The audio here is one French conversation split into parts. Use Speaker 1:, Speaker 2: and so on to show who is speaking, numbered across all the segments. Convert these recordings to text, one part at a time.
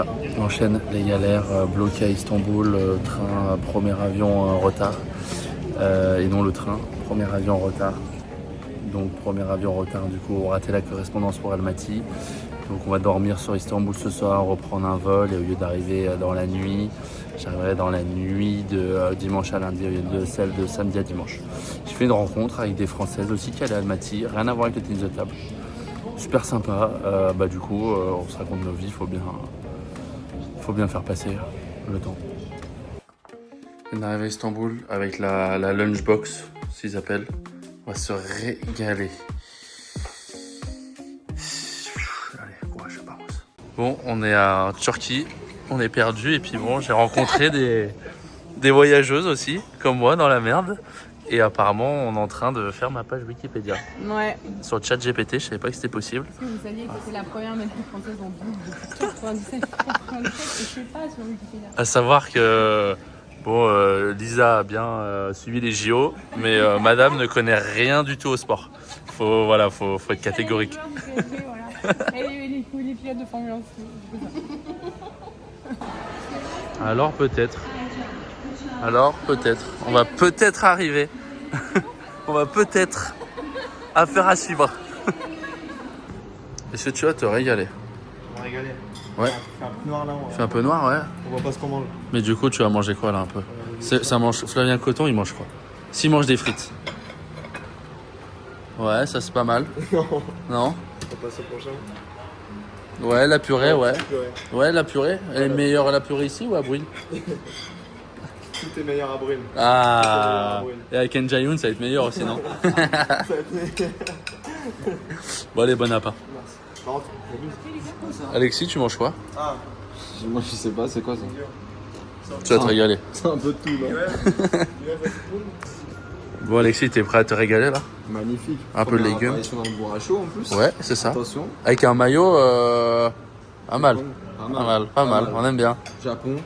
Speaker 1: Voilà, on enchaîne les galères, bloqué à Istanbul, train, premier avion en retard. Et non le train, premier avion en retard. Donc premier avion en retard, du coup on raté la correspondance pour Almaty. Donc on va dormir sur Istanbul ce soir, reprendre un vol et au lieu d'arriver dans la nuit, j'arriverai dans la nuit de dimanche à lundi au lieu de celle de samedi à dimanche. J'ai fait une rencontre avec des Françaises aussi qui allaient à Almaty, rien à voir avec le tennis de table. Super sympa, du coup on se raconte nos vies, il faut bien faire passer le temps. On arrive à Istanbul avec la lunchbox, s'ils appellent. On va se régaler. Allez, courage, Barros. Bon, on est en Turquie, on est perdu et puis bon, j'ai rencontré des voyageuses aussi, comme moi, dans la merde. Et apparemment, on est en train de faire ma page Wikipédia. Ouais. Sur le chat GPT, je savais pas que c'était possible.
Speaker 2: Est-ce que vous saviez que c'est la première maîtrise française en double depuis 97 et je sais pas sur Wikipédia.
Speaker 1: À savoir que Lisa a bien suivi les JO, mais madame ne connaît rien du tout au sport. Faut être catégorique.
Speaker 2: Et les pilotes de Formule 1.
Speaker 1: Alors peut-être. On va peut-être arriver. On va peut-être. Affaire à suivre. Est-ce que tu vas te régaler?
Speaker 3: On va régaler.
Speaker 1: Ouais.
Speaker 3: Il fait un peu noir là.
Speaker 1: Il fait un peu noir, ouais.
Speaker 3: On voit pas ce qu'on mange.
Speaker 1: Mais du coup, tu vas manger quoi là un peu? Ça mange. Flavien Coton, il mange quoi? S'il mange des frites. Ouais, ça c'est pas mal. Non?
Speaker 3: On passe au prochain.
Speaker 1: Ouais, la purée, ouais.
Speaker 3: Purée.
Speaker 1: Ouais, la purée. Elle est meilleure la purée ici ou à Brune?
Speaker 3: Tout est meilleur à Brune.
Speaker 1: Ah. Et avec Njayoun, ça va être meilleur aussi, non? Bon, allez, bon appât. Alexis, tu manges quoi?
Speaker 4: Ah, moi je sais pas, c'est quoi ça?
Speaker 1: Tu vas te régaler.
Speaker 4: C'est un peu de tout là.
Speaker 1: Bon, Alexis, t'es prêt à te régaler là?
Speaker 4: Magnifique.
Speaker 1: Un peu de légumes.
Speaker 4: Apparition dans le bourracho en plus.
Speaker 1: Ouais, c'est ça.
Speaker 4: Attention.
Speaker 1: Avec un maillot, pas mal. Pas mal. On aime bien.
Speaker 4: Japon.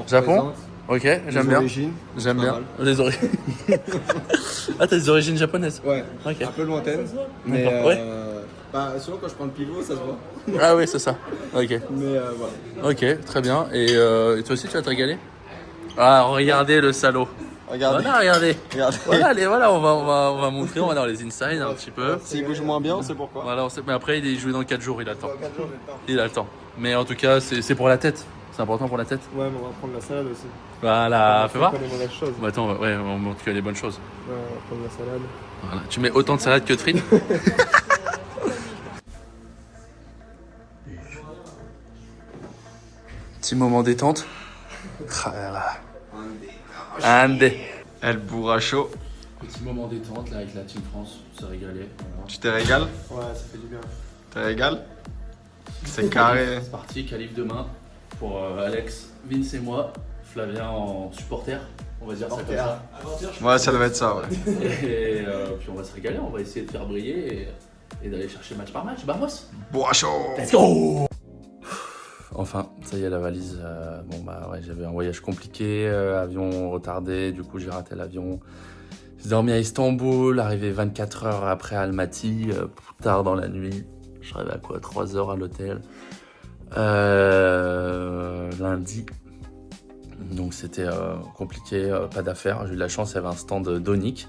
Speaker 1: Japon? Ok, j'aime bien. J'aime bien. Les origines. Ah, t'as des origines japonaises?
Speaker 4: Ouais.
Speaker 1: Ok.
Speaker 4: Un peu lointaine. Mais
Speaker 1: Ouais.
Speaker 4: souvent quand je prends le pivot, ça se voit.
Speaker 1: Ah oui, c'est ça. Ok.
Speaker 4: Mais voilà.
Speaker 1: Ok, très bien. Et toi aussi, tu vas te régaler? Ah, regardez le salaud.
Speaker 4: Regardez.
Speaker 1: Voilà, regardez.
Speaker 4: Regardez.
Speaker 1: Voilà, on va montrer, on va dans les insides un petit peu.
Speaker 4: S'il bouge moins bien, c'est pourquoi.
Speaker 1: Voilà, mais après, il est joué dans 4 jours, il attend.
Speaker 3: 4 jours, j'ai le temps.
Speaker 1: Il a le temps. Mais en tout cas, c'est pour la tête. C'est important pour la tête.
Speaker 3: Ouais, mais on va prendre la salade aussi.
Speaker 1: Voilà, fais voir.
Speaker 3: On va pas les mauvaises choses.
Speaker 1: Bah attends, on montre que les bonnes choses.
Speaker 3: Ouais, on va prendre la salade.
Speaker 1: Voilà. Tu mets autant de salade que de frites? Petit moment détente. Ande.
Speaker 4: El bourracho.
Speaker 1: Petit moment détente là avec la Team France, se régaler. Voilà.
Speaker 4: Tu te régales?
Speaker 3: Ouais, ça fait du bien.
Speaker 4: Tu te régales? C'est carré.
Speaker 1: C'est parti, qualif demain pour Alex, Vince et moi. Flavien en supporter, on va dire ça comme ça.
Speaker 4: Ouais, ça doit être ça, ouais.
Speaker 1: Et puis on va se régaler, on va essayer de faire briller et d'aller chercher match par match. Vamos!
Speaker 4: Bourracho.
Speaker 1: Let's go! Enfin, ça y est, la valise. J'avais un voyage compliqué, avion retardé, du coup j'ai raté l'avion. J'ai dormi à Istanbul, arrivé 24 heures après Almaty, tard dans la nuit. Je suis arrivé à quoi? 3 heures à l'hôtel. Lundi. Donc c'était compliqué, pas d'affaires. J'ai eu de la chance, il y avait un stand d'Onic.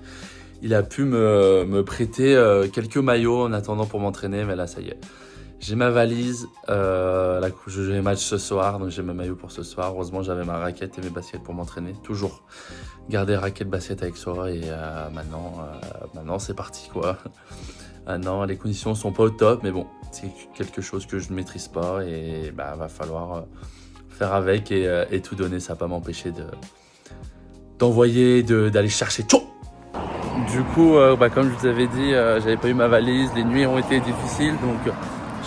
Speaker 1: Il a pu me prêter quelques maillots en attendant pour m'entraîner, mais là ça y est. J'ai ma valise, je joue les matchs ce soir, donc j'ai mes maillots pour ce soir. Heureusement, j'avais ma raquette et mes baskets pour m'entraîner. Toujours garder raquette, basket avec soi et maintenant c'est parti quoi. Non, les conditions sont pas au top, mais bon, c'est quelque chose que je ne maîtrise pas et va falloir faire avec et tout donner. Ça va pas m'empêcher d'envoyer, d'aller chercher. Tchou. Du coup, comme je vous avais dit, j'avais pas eu ma valise, les nuits ont été difficiles, donc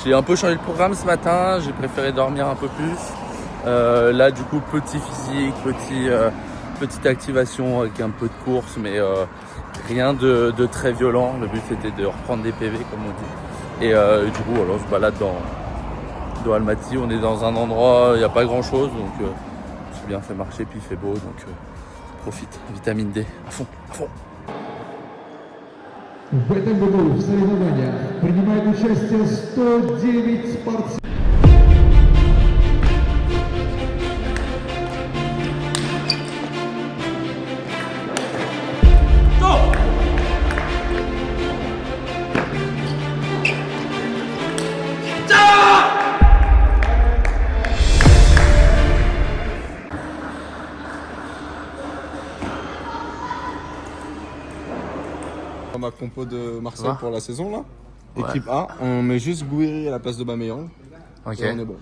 Speaker 1: j'ai un peu changé le programme ce matin, j'ai préféré dormir un peu plus. Là, du coup, petit physique, petite activation avec un peu de course, mais rien de très violent. Le but c'était de reprendre des PV comme on dit. Et du coup, alors, on se balade dans Almaty. On est dans un endroit, il n'y a pas grand chose, donc c'est bien fait marcher, puis il fait beau, donc profite. Vitamine D, à fond, à fond.
Speaker 5: В этом году в соревнованиях принимает участие 109 спортсменов.
Speaker 3: ma compo de Marseille
Speaker 1: Va.
Speaker 3: pour la saison là.
Speaker 1: Ouais.
Speaker 3: Équipe A, on met juste Gouiri à la place de Bameyang.
Speaker 1: Ok.
Speaker 3: Et on est bon.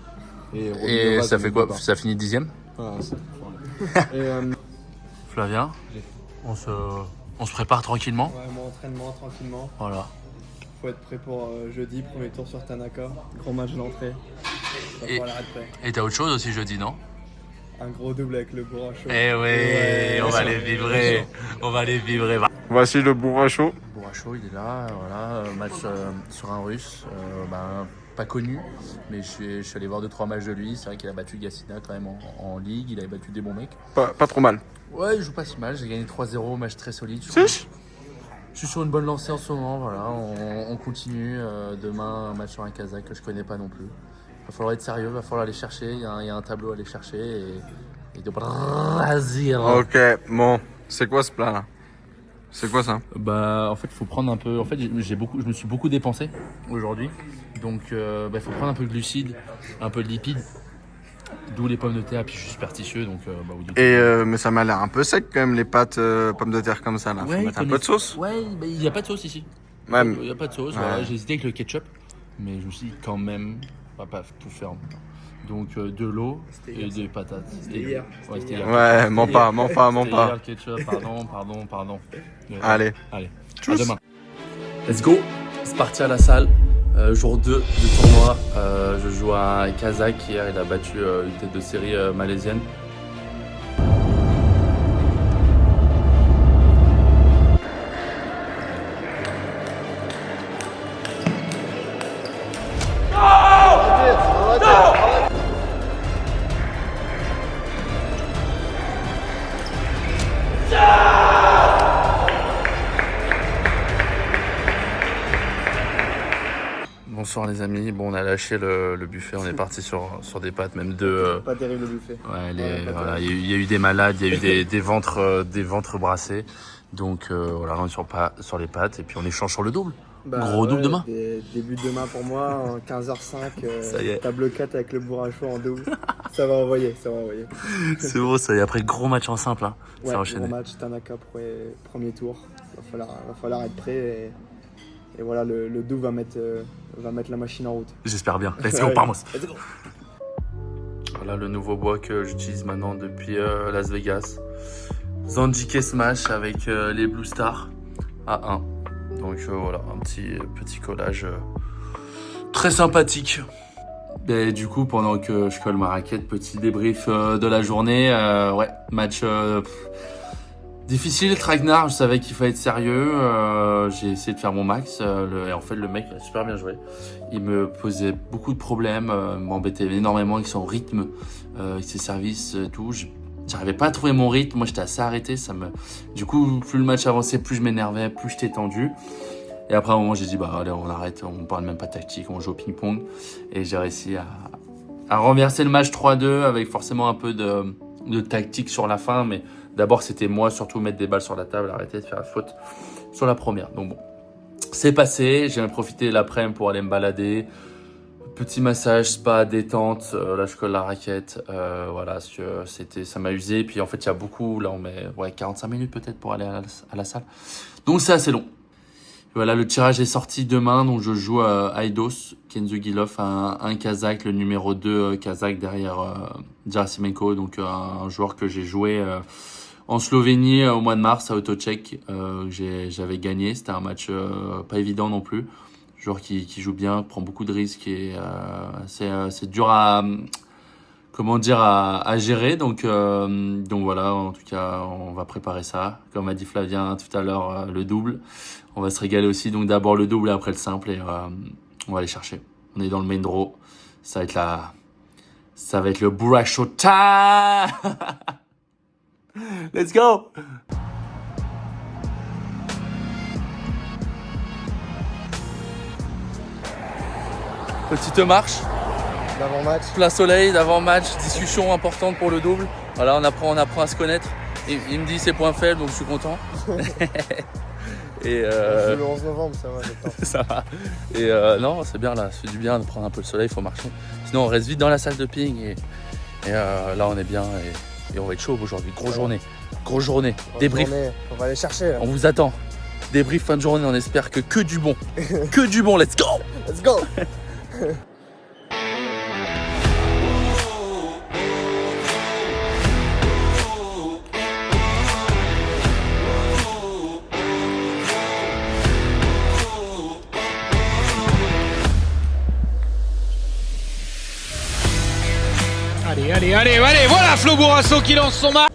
Speaker 1: Et
Speaker 3: Robinho
Speaker 1: ça
Speaker 3: va,
Speaker 1: fait
Speaker 3: on
Speaker 1: quoi?
Speaker 3: est pas.
Speaker 1: Ça finit 10e?
Speaker 3: Voilà, c'est et
Speaker 1: Flavien, on se prépare tranquillement.
Speaker 3: ouais, mon entraînement tranquillement.
Speaker 1: Voilà.
Speaker 3: Faut être prêt pour jeudi, premier tour sur Tanaka. Gros match d'entrée. Va
Speaker 1: Et-
Speaker 3: falloir l'arrêter prêt.
Speaker 1: Et t'as autre chose aussi jeudi, non?
Speaker 3: Un gros double avec le Bourracho.
Speaker 1: Eh oui, on va les vibrer. On va les vibrer.
Speaker 4: Voici le Bourracho.
Speaker 1: Bourracho, il est là, voilà, match sur un russe, pas connu, mais je suis allé voir 2-3 matchs de lui. C'est vrai qu'il a battu Gassina quand même en ligue, il avait battu des bons mecs.
Speaker 4: Pas trop mal.
Speaker 1: Ouais, il joue pas si mal, j'ai gagné 3-0, match très solide.
Speaker 4: Si.
Speaker 1: Je suis sur une bonne lancée en ce moment, voilà, on continue. Demain, un match sur un Kazakh que je connais pas non plus. Il va falloir être sérieux, il va falloir aller chercher, il y a un tableau à aller chercher et de Brasil.
Speaker 4: Ok, bon. C'est quoi ce plat là? C'est quoi ça?
Speaker 1: Bah en fait faut prendre un peu. En fait je me suis beaucoup dépensé aujourd'hui. Donc il faut prendre un peu de glucides, un peu de lipides. D'où les pommes de terre, puis je suis superstitieux donc
Speaker 4: Mais ça m'a l'air un peu sec quand même les pâtes pommes de terre comme ça là. Faut mettre un peu de sauce.
Speaker 1: Ouais, il n'y a pas de sauce ici.
Speaker 4: Ouais.
Speaker 1: Il n'y a pas de sauce,
Speaker 4: Ouais.
Speaker 1: voilà. J'ai hésité avec le ketchup, mais je me suis dit quand même, on va pas tout faire. Donc de l'eau et des patates.
Speaker 3: C'était hier.
Speaker 1: Ouais, c'était hier.
Speaker 4: Ouais, mens pas, mens pas, mens
Speaker 1: C'était hier,
Speaker 4: pas.
Speaker 1: le ketchup, pardon.
Speaker 4: Allez.
Speaker 1: Allez, à demain. Let's go, c'est parti à la salle. Jour 2 du tournoi. Je joue à un Kazakh. Hier, il a battu une tête de série malaisienne. Bonsoir les amis, bon on a lâché le buffet, on est parti sur des pâtes, même deux.
Speaker 3: Pas terrible le buffet.
Speaker 1: Ouais,
Speaker 3: pas
Speaker 1: voilà, il y a eu des malades, il y a eu des ventres brassés. Donc voilà, on est sur les pâtes et puis on échange sur le double. Gros double demain.
Speaker 3: Début de demain pour moi, en 15h05,
Speaker 1: Ça y est.
Speaker 3: table 4 avec le Bourracho en double. Ça va envoyer.
Speaker 1: C'est bon, ça y est, après gros match en simple, hein.
Speaker 3: Ouais,
Speaker 1: Ça a enchaîné.
Speaker 3: gros match, Tanaka premier tour. Va falloir être prêt et voilà, le double va mettre la machine en route.
Speaker 1: J'espère bien. Let's go,
Speaker 3: Ouais.
Speaker 1: Parmos.
Speaker 3: Let's go.
Speaker 1: Voilà le nouveau bois que j'utilise maintenant depuis Las Vegas. Zanjique Smash avec les Blue Stars A1. Donc voilà, un petit collage très sympathique. Et du coup, pendant que je colle ma raquette, petit débrief de la journée. Ouais, match difficile, traquenard. Je savais qu'il fallait être sérieux. J'ai essayé de faire mon max. Et en fait, le mec a super bien joué. Il me posait beaucoup de problèmes, m'embêtait énormément avec son rythme, avec ses services et tout. J'arrivais pas à trouver mon rythme. Moi, j'étais assez arrêté. Du coup, plus le match avançait, plus je m'énervais, plus j'étais tendu. Et après, à un moment, j'ai dit, bah, allez, on arrête. On parle même pas tactique. On joue au ping-pong. Et j'ai réussi à renverser le match 3-2 avec forcément un peu de tactique sur la fin. Mais d'abord, c'était moi, surtout mettre des balles sur la table, arrêter de faire la faute sur la première. Donc bon, c'est passé. J'ai profité de l'après-midi pour aller me balader. Petit massage, spa, détente, là je colle la raquette, voilà, ça m'a usé. Puis en fait, il y a beaucoup, là on met 45 minutes peut-être pour aller à la salle. Donc c'est assez long. Voilà, le tirage est sorti demain, donc je joue à Aidos, Kenzugilov, un Kazakh, le numéro 2 Kazakh derrière Gerasimenko, donc un joueur que j'ai joué en Slovénie au mois de mars à Autoček. J'avais gagné, c'était un match pas évident non plus. Joueur qui joue bien, prend beaucoup de risques et c'est dur à gérer. Donc voilà, en tout cas, on va préparer ça. Comme a dit Flavien tout à l'heure, le double. On va se régaler aussi. Donc d'abord le double et après le simple et on va aller chercher. On est dans le main draw. Ça va être le Bourracho time. Let's go. Petite marche,
Speaker 3: L'avant-match.
Speaker 1: plein soleil, d'avant-match, discussion importante pour le double. Voilà, on apprend à se connaître. Il me dit ses points faibles, donc je suis content. Et
Speaker 3: Le 11 novembre, ça va, le temps.
Speaker 1: ça va. Et non, c'est bien là, ça fait du bien de prendre un peu le soleil, il faut marcher. Sinon, on reste vite dans la salle de ping et là, on est bien et on va être chaud aujourd'hui. Grosse journée. Débrief.
Speaker 3: On va aller chercher. Là.
Speaker 1: On vous attend. Débrief fin de journée, on espère que du bon. Que du bon, let's go!
Speaker 3: Let's go.
Speaker 6: Allez, voilà Flo Bourrasso qui lance son match.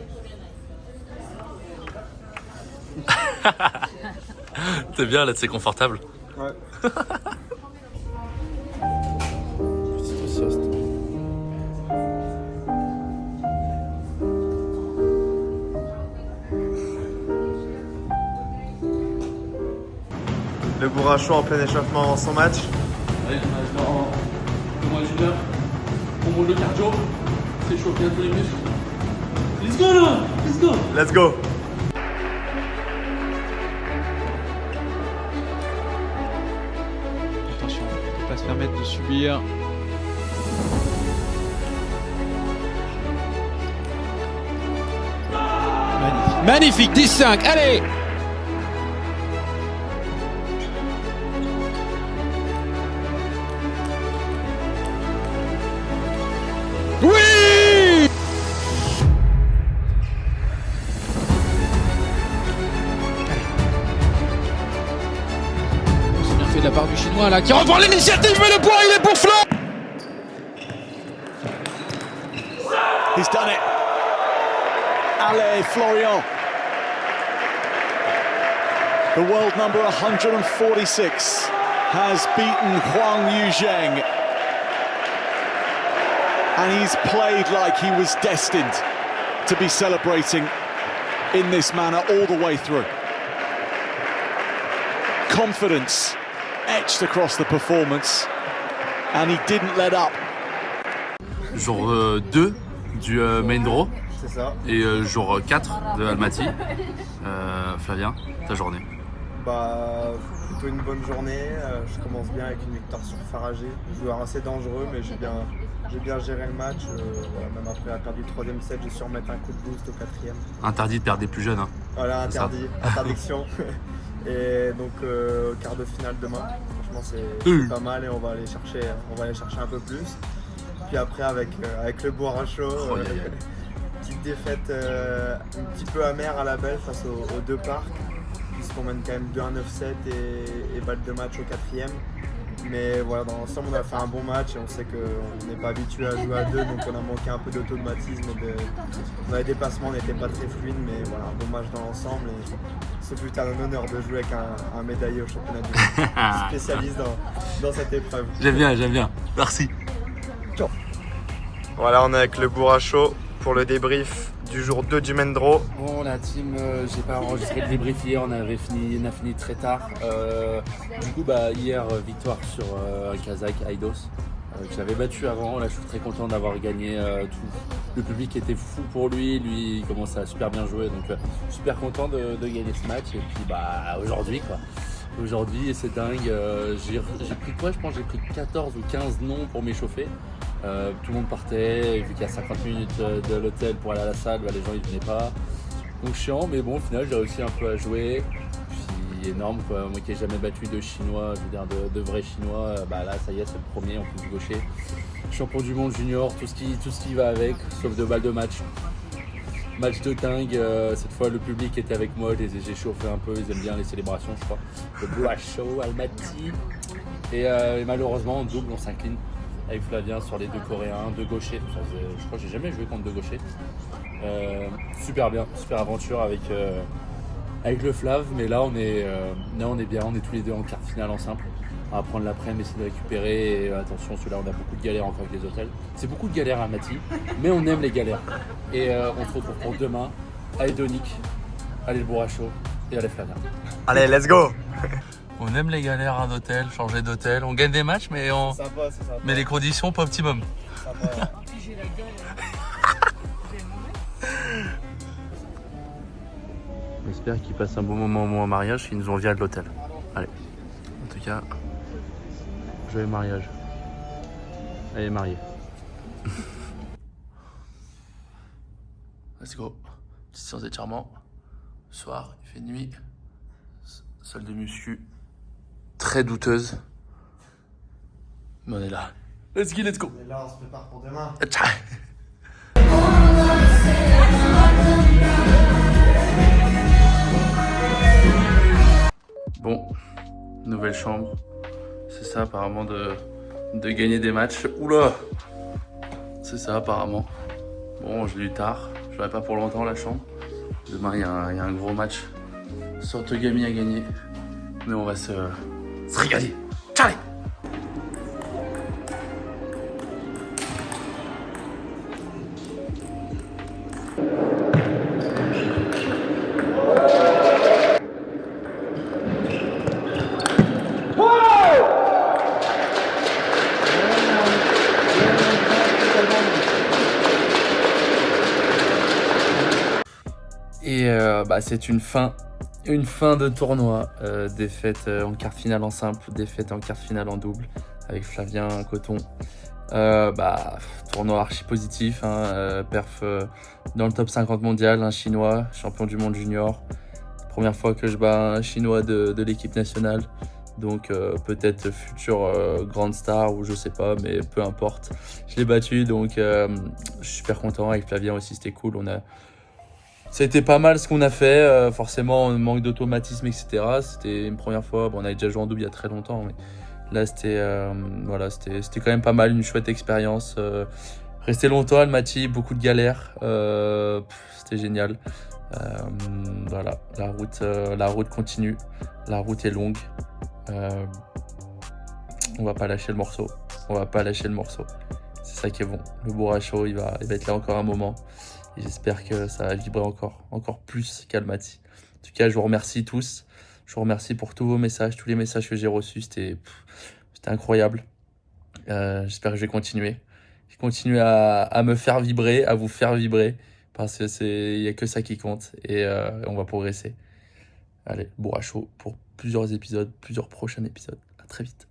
Speaker 1: T'es bien là, c'est confortable.
Speaker 3: Ouais.
Speaker 1: Petite sieste.
Speaker 3: Le Bourracho en plein échauffement avant son match.
Speaker 1: Allez, on a dans moins d'une heure. On monte le cardio. C'est chaud, bien tous les muscles. Let's go là! Let's go!
Speaker 3: Let's go.
Speaker 6: Attention, il ne faut pas se permettre de subir. Magnifique, 10-5, allez! Oui! C'est bien fait de la part du Chinois là qui reprend l'initiative, mais le point il est pour Flo!
Speaker 7: He's done it. Allez, Florian. The world number 146 has beaten Huang Yuzheng. And he's played like he was destined to be celebrating in this manner all the way through. Confidence etched across the performance, and he didn't let up.
Speaker 1: Jour 2 du main draw
Speaker 3: C'est ça.
Speaker 1: et jour 4 de Almaty. Flavien, ta journée?
Speaker 3: Bah, plutôt une bonne journée. Je commence bien avec une victoire sur Faragé. Joueur assez dangereux, mais j'ai bien géré le match. Voilà, même après avoir perdu le troisième set, j'ai su remettre un coup de boost au quatrième.
Speaker 1: Interdit de perdre des plus jeunes. Hein.
Speaker 3: Voilà,
Speaker 1: C'est ça.
Speaker 3: interdiction. Et donc quart de finale demain. Franchement, c'est pas mal et on va aller chercher un peu plus. Puis après avec le Bourracho,
Speaker 1: Oh, yeah, yeah.
Speaker 3: petite défaite un petit peu amère à la belle face aux deux parcs. Puisqu'on mène quand même 2-1-9-7 et balle de match au quatrième. Mais voilà, dans l'ensemble, on a fait un bon match et on sait qu'on n'est pas habitué à jouer à deux, donc on a manqué un peu d'automatisme. Dans les dépassements, on n'était pas très fluide, mais voilà, un bon match dans l'ensemble. Et ce fut un honneur de jouer avec un médaillé au championnat du monde, spécialiste dans cette épreuve.
Speaker 1: J'aime bien. Merci.
Speaker 3: Ciao. Voilà, on est avec le Bourracho pour le débrief du jour 2 du main draw.
Speaker 1: Bon, la team, j'ai pas enregistré le débrief hier, on a fini très tard. Du coup, hier, victoire sur un Kazakh, Aidos, que j'avais battu avant. Là, je suis très content d'avoir gagné tout. Le public était fou pour lui, il commence à super bien jouer, donc super content de gagner ce match. Et puis, aujourd'hui, quoi. Aujourd'hui, c'est dingue. J'ai pris quoi? Je pense que j'ai pris 14 ou 15 noms pour m'échauffer. Tout le monde partait, vu qu'il y a 50 minutes de l'hôtel pour aller à la salle, les gens ils venaient pas. Donc chiant, mais bon, au final j'ai réussi un peu à jouer. Puis énorme, quoi. Moi qui n'ai jamais battu de chinois, je veux dire de vrais chinois, là ça y est, c'est le premier en plus gaucher. Champion du monde junior, tout ce qui va avec, sauf 2 balles de match. Match de dingue, cette fois le public était avec moi, j'ai chauffé un peu, ils aiment bien les célébrations je crois. Le Bourracho, Almaty. Et malheureusement en double on s'incline avec Flavien sur les 2 Coréens, 2 gauchers. Je crois que j'ai jamais joué contre 2 gauchers. Super bien, super aventure avec le Flav, mais là on est bien, on est tous les deux en quart de finale en simple. On va prendre l'après-midi, essayer de récupérer. Et attention, celui-là on a beaucoup de galères encore avec les hôtels. C'est beaucoup de galères à Almaty, mais on aime les galères. Et on se retrouve pour demain à Edonic, allez le Bourracho et allez Flavien.
Speaker 3: Allez, let's go.
Speaker 1: On aime les galères à l'hôtel, changer d'hôtel. On gagne des matchs, mais
Speaker 3: C'est sympa.
Speaker 1: mais les conditions pas optimum.
Speaker 3: Sympa.
Speaker 1: J'espère qu'ils passent un bon moment au mariage, qu'ils nous ont viré de l'hôtel. Allez, en tout cas, joyeux mariage. Elle est mariée. Let's go. Petite séance d'étirement. Soir, il fait nuit. salle de muscu très douteuse. Mais on est là. Let's go.
Speaker 3: Et là, on se prépare pour demain.
Speaker 1: Ciao. Bon, nouvelle chambre. C'est ça apparemment de gagner des matchs. Oula! C'est ça apparemment. Bon, je l'ai eu tard. Je n'aurai pas pour longtemps la chambre. Demain, il y a un gros match. Sortogami à gagner. Mais on va se régaler. Ciao! Et c'est une fin de tournoi. Défaite en quart finale en simple, défaite en quart finale en double avec Flavien Coton. Tournoi archi positif, perf dans le top 50 mondial, un chinois, champion du monde junior. Première fois que je bats un chinois de l'équipe nationale. Donc peut-être future grande star ou je sais pas, mais peu importe. Je l'ai battu, donc je suis super content. Avec Flavien aussi, c'était cool. C'était pas mal ce qu'on a fait, forcément on manque d'automatisme, etc. C'était une première fois, on avait déjà joué en double il y a très longtemps, mais là c'était quand même pas mal, une chouette expérience. Rester longtemps à Almaty, beaucoup de galères, c'était génial. La route continue, la route est longue. On va pas lâcher le morceau, c'est ça qui est bon. Le Bourracho il va être là encore un moment. Et j'espère que ça va vibrer encore plus qu'Almaty. En tout cas, je vous remercie tous. Je vous remercie pour tous vos messages, tous les messages que j'ai reçus. C'était incroyable. J'espère que je vais continuer. Je vais continuer à me faire vibrer, à vous faire vibrer. Parce que il n'y a que ça qui compte. Et on va progresser. Allez, Bourracho pour plusieurs prochains épisodes. À très vite.